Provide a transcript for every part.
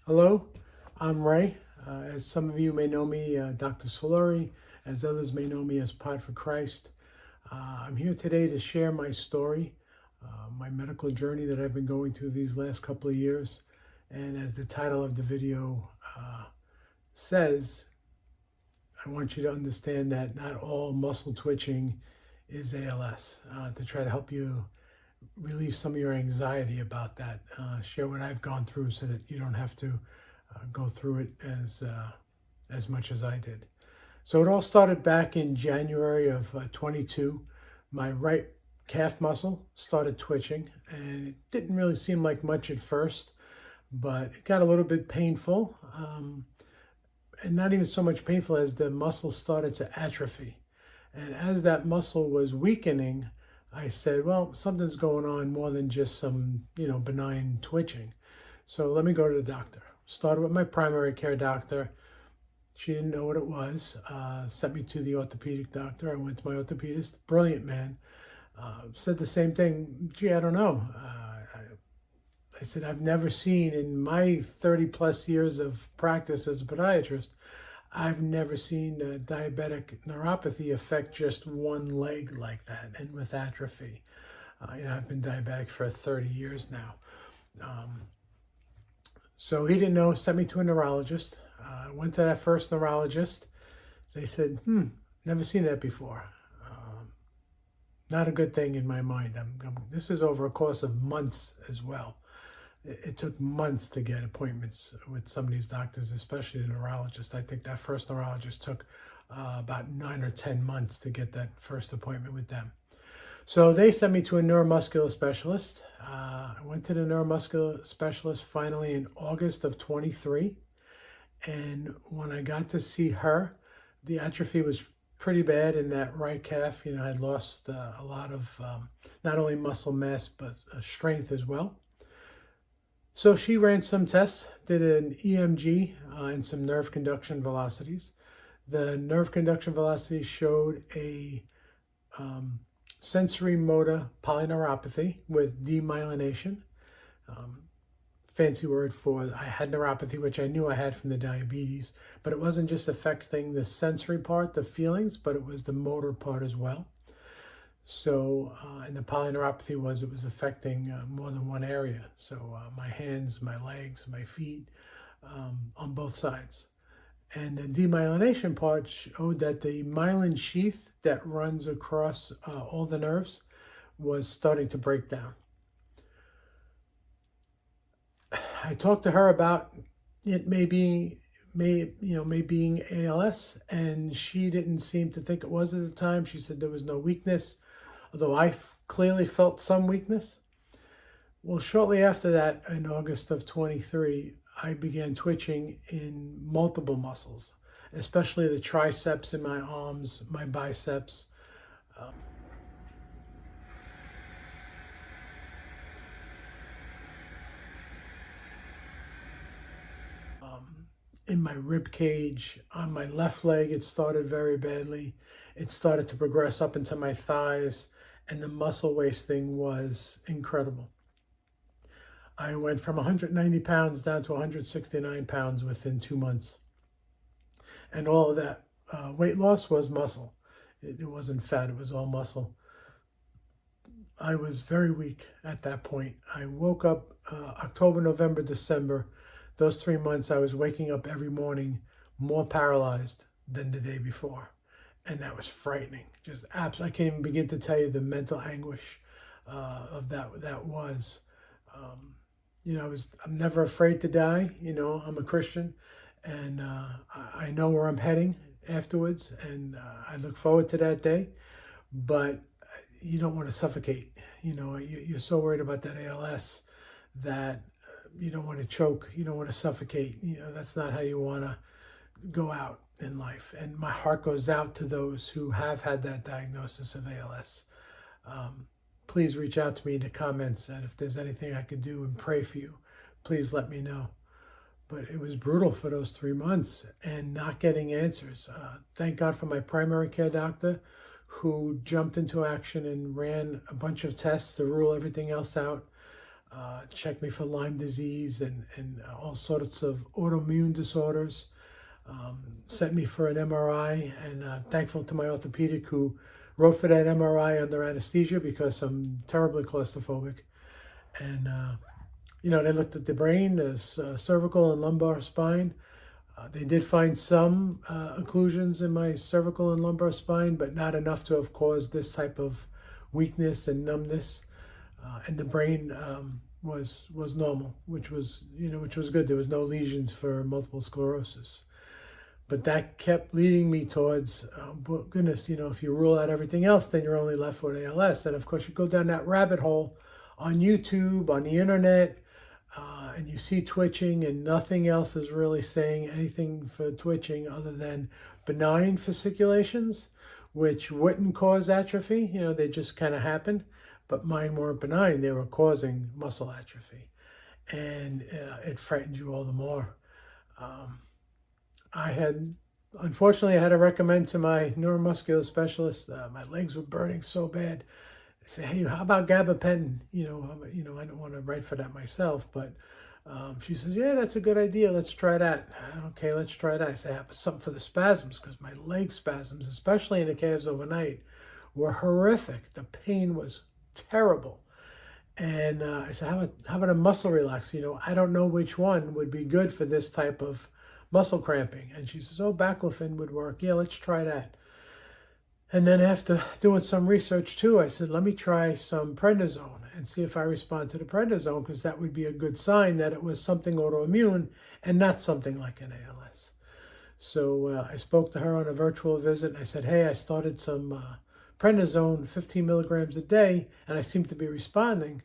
Hello, I'm Ray. As some of you may know me, Dr. Solari, as others may know me as Pod for Christ. I'm here today to share my story, my medical journey that I've been going through these last couple of years. And as the title of the video says, I want you to understand that not all muscle twitching is ALS, to try to help you relieve some of your anxiety about that. Share what I've gone through so that you don't have to go through it as much as I did. So it all started back in January of 22. My right calf muscle started twitching, and it didn't really seem like much at first, but it got a little bit painful, and not even so much painful as the muscle started to atrophy. And as that muscle was weakening, I said, well, something's going on more than just some, benign twitching. So let me go to the doctor. Started with my primary care doctor. She didn't know what it was. Sent me to the orthopedic doctor. I went to my orthopedist, brilliant man. Said the same thing. Gee, I don't know. I said, I've never seen in my 30 plus years of practice as a podiatrist, I've never seen diabetic neuropathy affect just one leg like that and with atrophy. I've been diabetic for 30 years now. So he didn't know, sent me to a neurologist. I went to that first neurologist. They said, never seen that before. Not a good thing in my mind. This is over a course of months as well. It took months to get appointments with some of these doctors, especially the neurologist. I think that first neurologist took about 9 or 10 months to get that first appointment with them. So they sent me to a neuromuscular specialist. I went to the neuromuscular specialist finally in August of 23. And when I got to see her, the atrophy was pretty bad in that right calf. I'd lost a lot of not only muscle mass, but strength as well. So she ran some tests, did an EMG and some nerve conduction velocities. The nerve conduction velocity showed a sensory motor polyneuropathy with demyelination. Fancy word for I had neuropathy, which I knew I had from the diabetes, but it wasn't just affecting the sensory part, the feelings, but it was the motor part as well. So, and the polyneuropathy was, it was affecting more than one area. So my hands, my legs, my feet, on both sides. And the demyelination part showed that the myelin sheath that runs across all the nerves was starting to break down. I talked to her about it may being ALS, and she didn't seem to think it was at the time. She said there was no weakness, although I clearly felt some weakness. Well, shortly after that, in August of 23, I began twitching in multiple muscles, especially the triceps in my arms, my biceps. In my rib cage, on my left leg, it started very badly. It started to progress up into my thighs, and the muscle wasting was incredible. I went from 190 pounds down to 169 pounds within 2 months. And all of that weight loss was muscle. It wasn't fat, it was all muscle. I was very weak at that point. I woke up October, November, December. Those 3 months, I was waking up every morning more paralyzed than the day before. And that was frightening. Just absolutely, I can't even begin to tell you the mental anguish of that was. I'm never afraid to die. I'm a Christian, and I know where I'm heading afterwards, and I look forward to that day. But you don't want to suffocate. You're so worried about that ALS that you don't want to choke. You don't want to suffocate. That's not how you want to go out in life. And my heart goes out to those who have had that diagnosis of ALS. Please reach out to me in the comments, and if there's anything I can do and pray for you, please let me know. But it was brutal for those 3 months and not getting answers. Thank God for my primary care doctor, who jumped into action and ran a bunch of tests to rule everything else out. checked me for Lyme disease and all sorts of autoimmune disorders. Sent me for an MRI, and thankful to my orthopedic who wrote for that MRI under anesthesia because I'm terribly claustrophobic. And, they looked at the brain, the cervical and lumbar spine. They did find some occlusions in my cervical and lumbar spine, but not enough to have caused this type of weakness and numbness. And the brain was normal, which was good. There was no lesions for multiple sclerosis. But that kept leading me towards, goodness, if you rule out everything else, then you're only left with ALS. And of course, you go down that rabbit hole on YouTube, on the internet, and you see twitching, and nothing else is really saying anything for twitching other than benign fasciculations, which wouldn't cause atrophy. They just kind of happen. But mine weren't benign. They were causing muscle atrophy. And it frightened you all the more. Unfortunately, I had to recommend to my neuromuscular specialist, my legs were burning so bad. I said, hey, how about gabapentin? I don't want to write for that myself, but she says, yeah, that's a good idea. Let's try that. Okay, let's try that. I said, yeah, but something for the spasms, because my leg spasms, especially in the calves overnight, were horrific. The pain was terrible. And I said, how about a muscle relax? I don't know which one would be good for this type of muscle cramping. And she says, oh, baclofen would work. Yeah, let's try that. And then after doing some research too, I said, let me try some prednisone and see if I respond to the prednisone, because that would be a good sign that it was something autoimmune and not something like an ALS. So I spoke to her on a virtual visit, and I said, hey, I started some prednisone, 15 milligrams a day, and I seem to be responding.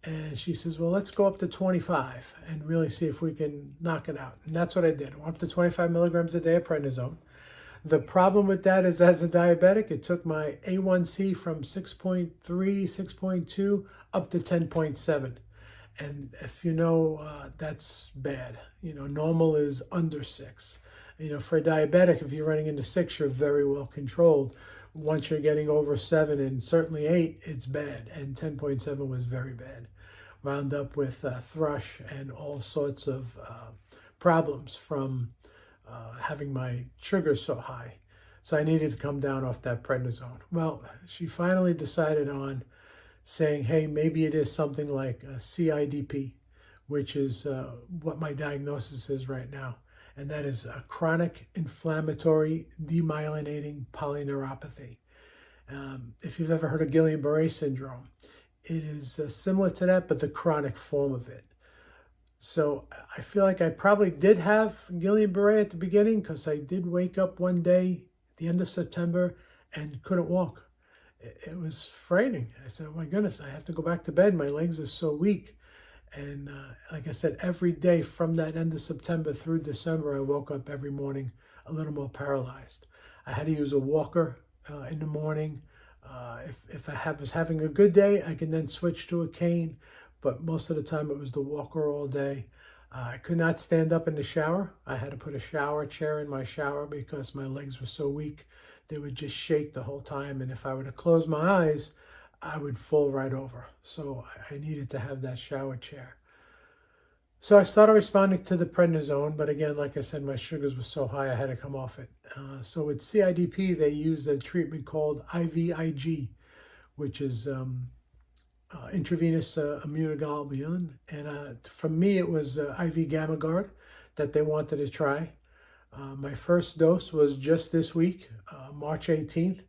And she says, well, let's go up to 25 and really see if we can knock it out. And that's what I did. I went up to 25 milligrams a day of prednisone. The problem with that is, as a diabetic, it took my A1C from 6.3, 6.2 up to 10.7. And if that's bad. Normal is under 6. For a diabetic, if you're running into 6, you're very well controlled. Once you're getting over 7 and certainly 8, it's bad. And 10.7 was very bad. Wound up with thrush and all sorts of problems from having my sugars so high. So I needed to come down off that prednisone. Well, she finally decided on saying, hey, maybe it is something like a CIDP, which is what my diagnosis is right now. And that is a chronic inflammatory demyelinating polyneuropathy. If you've ever heard of Guillain-Barré syndrome, it is similar to that, but the chronic form of it. So I feel like I probably did have Guillain-Barré at the beginning, because I did wake up one day at the end of September and couldn't walk. It was frightening. I said, oh my goodness, I have to go back to bed. My legs are so weak. And like I said, every day from that end of September through December, I woke up every morning a little more paralyzed. I had to use a walker in the morning. If I was having a good day, I can then switch to a cane. But most of the time it was the walker all day. I could not stand up in the shower. I had to put a shower chair in my shower because my legs were so weak. They would just shake the whole time. And if I were to close my eyes, I would fall right over. So I needed to have that shower chair. So I started responding to the prednisone. But again, like I said, my sugars were so high, I had to come off it. So with CIDP, they use a treatment called IVIG, which is intravenous immunoglobulin. And for me, it was IV Gamma Guard that they wanted to try. My first dose was just this week, March 18th.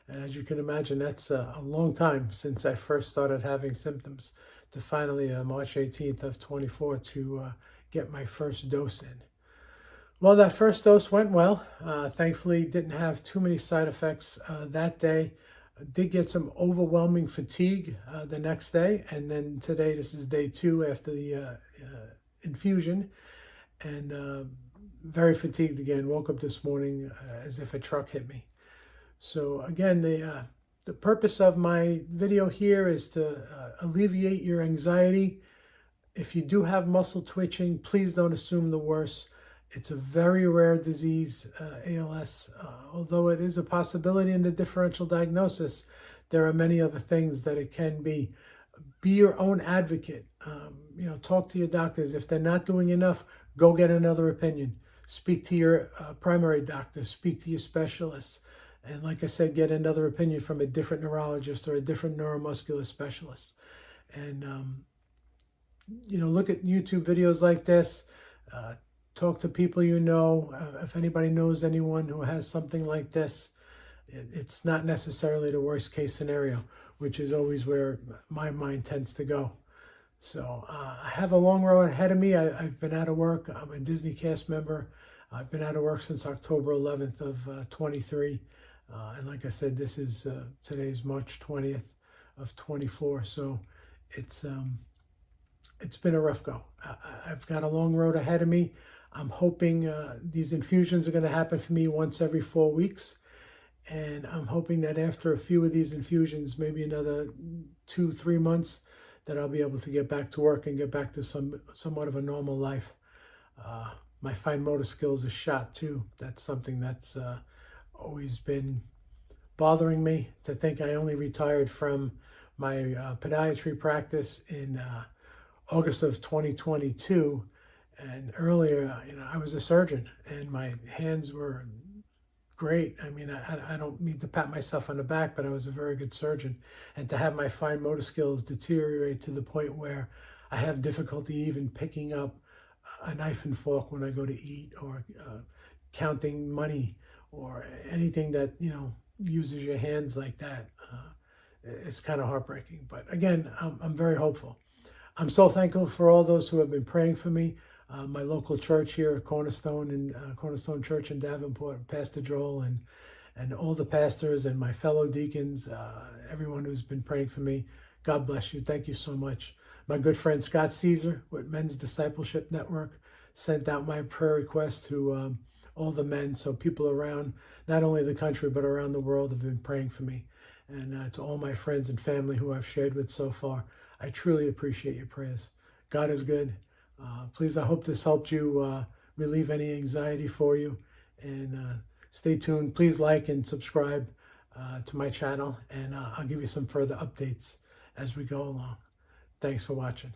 And as you can imagine, that's a long time since I first started having symptoms, to finally March 18th of 24 to get my first dose in. Well, that first dose went well. Thankfully, didn't have too many side effects that day. Did get some overwhelming fatigue the next day. And then today, this is day 2 after the infusion. And very fatigued again. Woke up this morning as if a truck hit me. So again, the purpose of my video here is to alleviate your anxiety. If you do have muscle twitching, please don't assume the worst. It's a very rare disease, ALS. Although it is a possibility in the differential diagnosis, there are many other things that it can be. be your own advocate. Talk to your doctors. If they're not doing enough, go get another opinion. Speak to your primary doctor. Speak to your specialists. And like I said, get another opinion from a different neurologist or a different neuromuscular specialist. And, look at YouTube videos like this. Talk to people you know. If anybody knows anyone who has something like this, it's not necessarily the worst case scenario, which is always where my mind tends to go. So I have a long road ahead of me. I've been out of work. I'm a Disney cast member. I've been out of work since October 11th of 23. And like I said, this is today's March 20th of 24. So it's been a rough go. I've got a long road ahead of me. I'm hoping these infusions are going to happen for me once every 4 weeks. And I'm hoping that after a few of these infusions, maybe another 2-3 months, that I'll be able to get back to work and get back to somewhat of a normal life. My fine motor skills are shot too. That's something that's always been bothering me, to think I only retired from my podiatry practice in August of 2022. And earlier, I was a surgeon and my hands were great. I mean, I don't mean to pat myself on the back, but I was a very good surgeon. And to have my fine motor skills deteriorate to the point where I have difficulty even picking up a knife and fork when I go to eat, or counting money, or anything that, uses your hands like that. It's kind of heartbreaking. But again, I'm very hopeful. I'm so thankful for all those who have been praying for me. My local church here, Cornerstone Church in Davenport, Pastor Joel, and all the pastors and my fellow deacons, everyone who's been praying for me. God bless you. Thank you so much. My good friend Scott Caesar with Men's Discipleship Network sent out my prayer request to all the men. So people around, not only the country, but around the world, have been praying for me. And to all my friends and family who I've shared with so far, I truly appreciate your prayers. God is good. Please, I hope this helped you relieve any anxiety for you. And stay tuned. Please like and subscribe to my channel, and I'll give you some further updates as we go along. Thanks for watching.